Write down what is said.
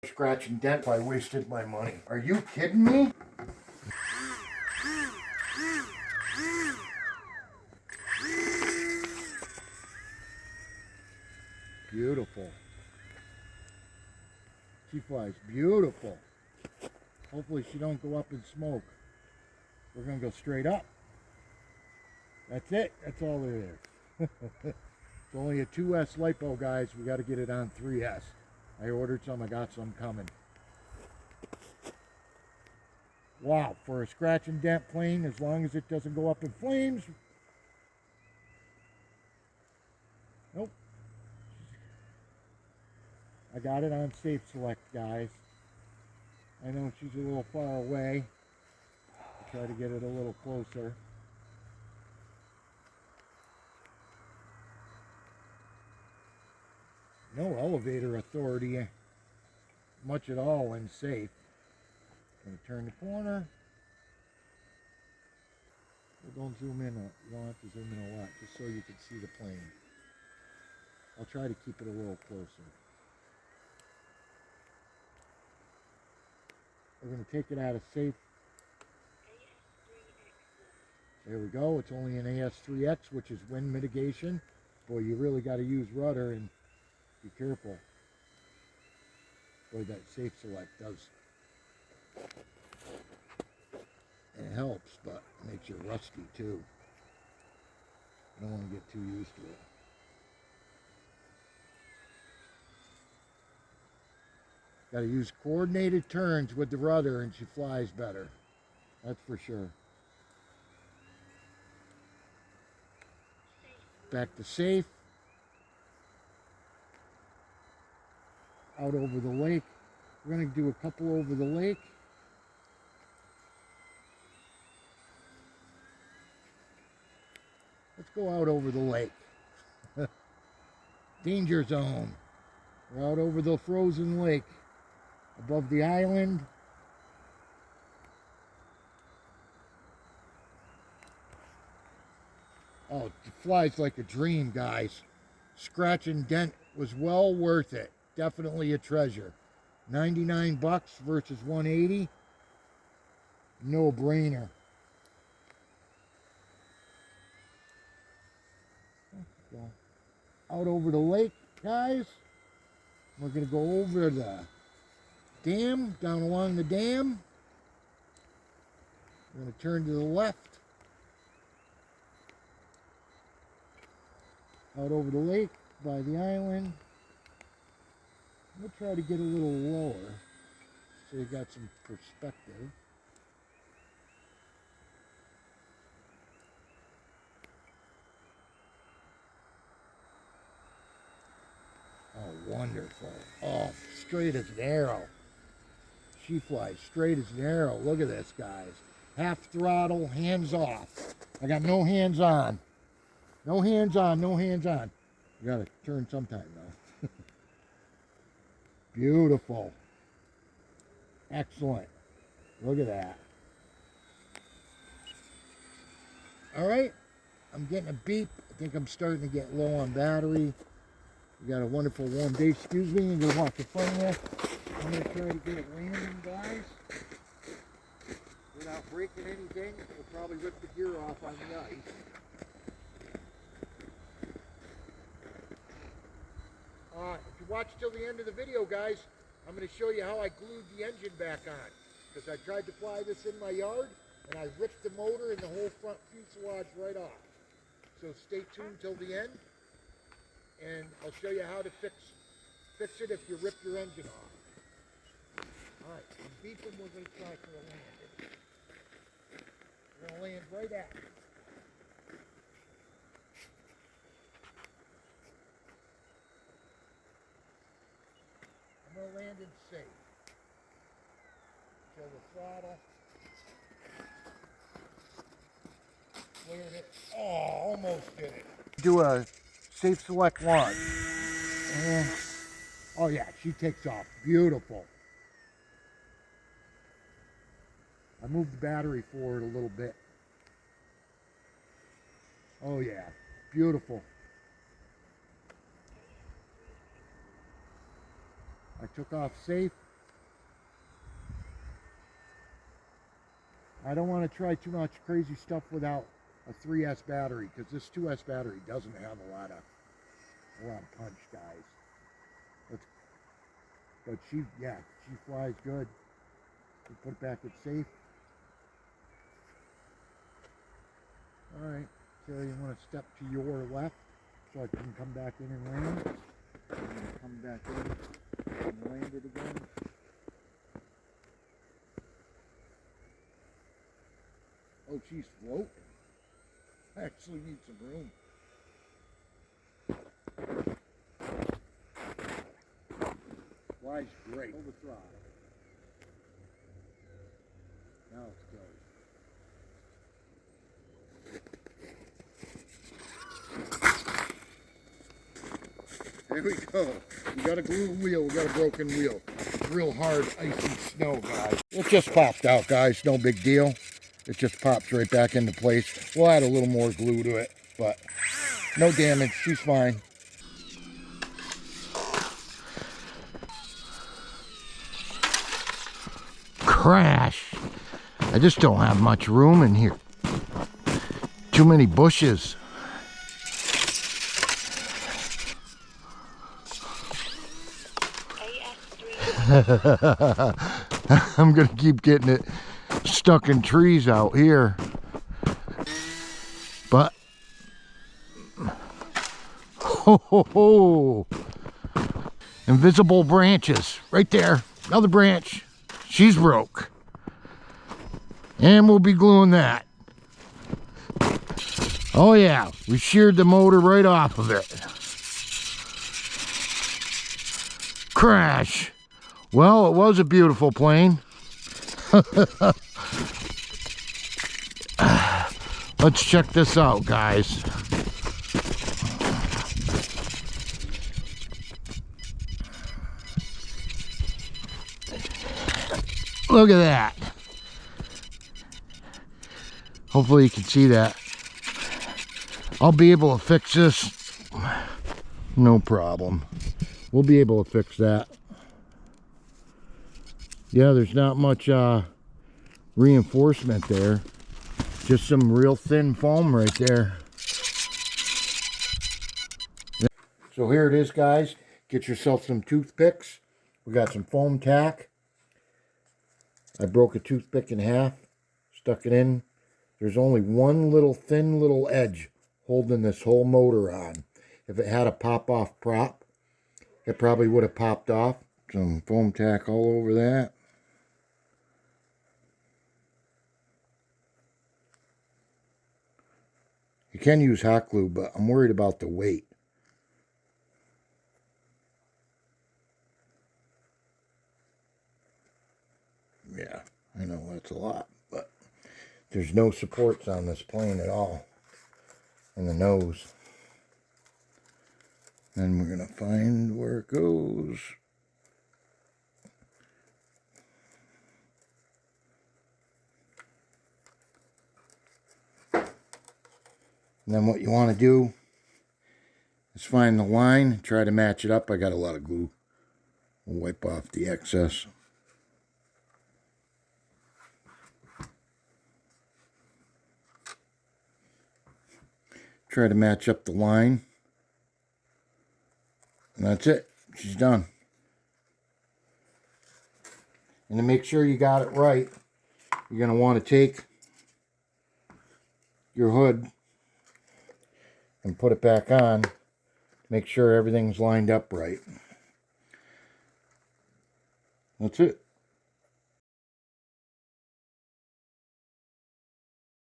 Scratch and dent. I wasted my money. Are you kidding me? Beautiful. She flies beautiful. Hopefully she don't go up in smoke. We're gonna go straight up. That's it. That's all there is. It's only a 2S lipo, guys. We got to get it on 3S. I ordered some. I got some coming. Wow, for a scratch and dent plane, as long as it doesn't go up in flames. Nope. I got it on Safe Select, guys. I know she's a little far away. I'll try to get it a little closer. No elevator authority much at all in Safe. Gonna turn the corner. Well, don't zoom in. You don't have to zoom in a lot, just so you can see the plane. I'll try to keep it a little closer. We're gonna take it out of Safe. There we go. It's only an AS3X, which is wind mitigation. Boy, you really got to use rudder and be careful. Boy, that Safe Select does. And it helps, but it makes you rusty too. I don't want to get too used to it. Got to use coordinated turns with the rudder and she flies better. That's for sure. Back to Safe. Out over the lake. We're going to do a couple over the lake. Let's go out over the lake. Danger zone. We're out over the frozen lake. Above the island. Oh, it flies like a dream, guys. Scratch and dent was well worth it. Definitely a treasure. 99 bucks versus 180. No brainer. Out over the lake, guys. We're going to go over the dam, down along the dam. We're going to turn to the left. Out over the lake by the island. We'll try to get a little lower so you got some perspective. Oh, wonderful. Oh, straight as an arrow. She flies straight as an arrow. Look at this, guys. Half throttle, hands off. I got no hands on. No hands on, no hands on. You gotta turn sometime though. Beautiful. Excellent. Look at that. All right. I'm getting a beep. I think I'm starting to get low on battery. We got a wonderful warm day. Excuse me, I'm going to walk the front here. I'm going to try to get it landing, guys. Without breaking anything. We'll probably rip the gear off on the ice. If you watch till the end of the video, guys, I'm going to show you how I glued the engine back on. Because I tried to fly this in my yard, and I ripped the motor and the whole front fuselage right off. So stay tuned till the end, and I'll show you how to fix it if you rip your engine off. All right, I'm beeping. We're going to try for a landing. We're going to land right at it. I'm going to land in safe. Kill the throttle. Cleared it. Oh, almost did it. Do a Safe Select launch. And, oh yeah, she takes off. Beautiful. I moved the battery forward a little bit. Oh yeah, beautiful. I took off safe. I don't want to try too much crazy stuff without a 3S battery, because this 2S battery doesn't have a lot of punch, guys. But she flies good. We put it back at safe. All right, Sarah, you want to step to your left so I can come back in and land? I'm going to come back in and land it again. Oh, she's floating. I actually need some room. Flies great. Hold the throttle. Now it's good. There we go. We got a glue wheel. We got a broken wheel. Real hard, icy snow, guys. It just popped out, guys. No big deal. It just pops right back into place. We'll add a little more glue to it, but no damage. She's fine. Crash. I just don't have much room in here. Too many bushes. I'm gonna keep getting it stuck in trees out here, but ho, invisible branches right there. Another branch. She's broke, and we'll be gluing that. Oh yeah, we sheared the motor right off of it. Crash. Well, it was a beautiful plane. Let's check this out, guys. Look at that. Hopefully you can see that. I'll be able to fix this. No problem. We'll be able to fix that. Yeah, there's not much reinforcement there. Just some real thin foam right there. So here it is, guys. Get yourself some toothpicks. We got some foam tack. I broke a toothpick in half, stuck it in. There's only one little thin little edge holding this whole motor on. If it had a pop-off prop, it probably would have popped off. Some foam tack all over that. You can use hot glue, but I'm worried about the weight. Yeah, I know that's a lot, but there's no supports on this plane at all in the nose. And we're going to find where it goes. And then what you want to do is find the line, try to match it up. I got a lot of glue. We'll wipe off the excess. Try to match up the line. And that's it. She's done. And to make sure you got it right, you're going to want to take your hood and put it back on. Make sure everything's lined up right. That's it.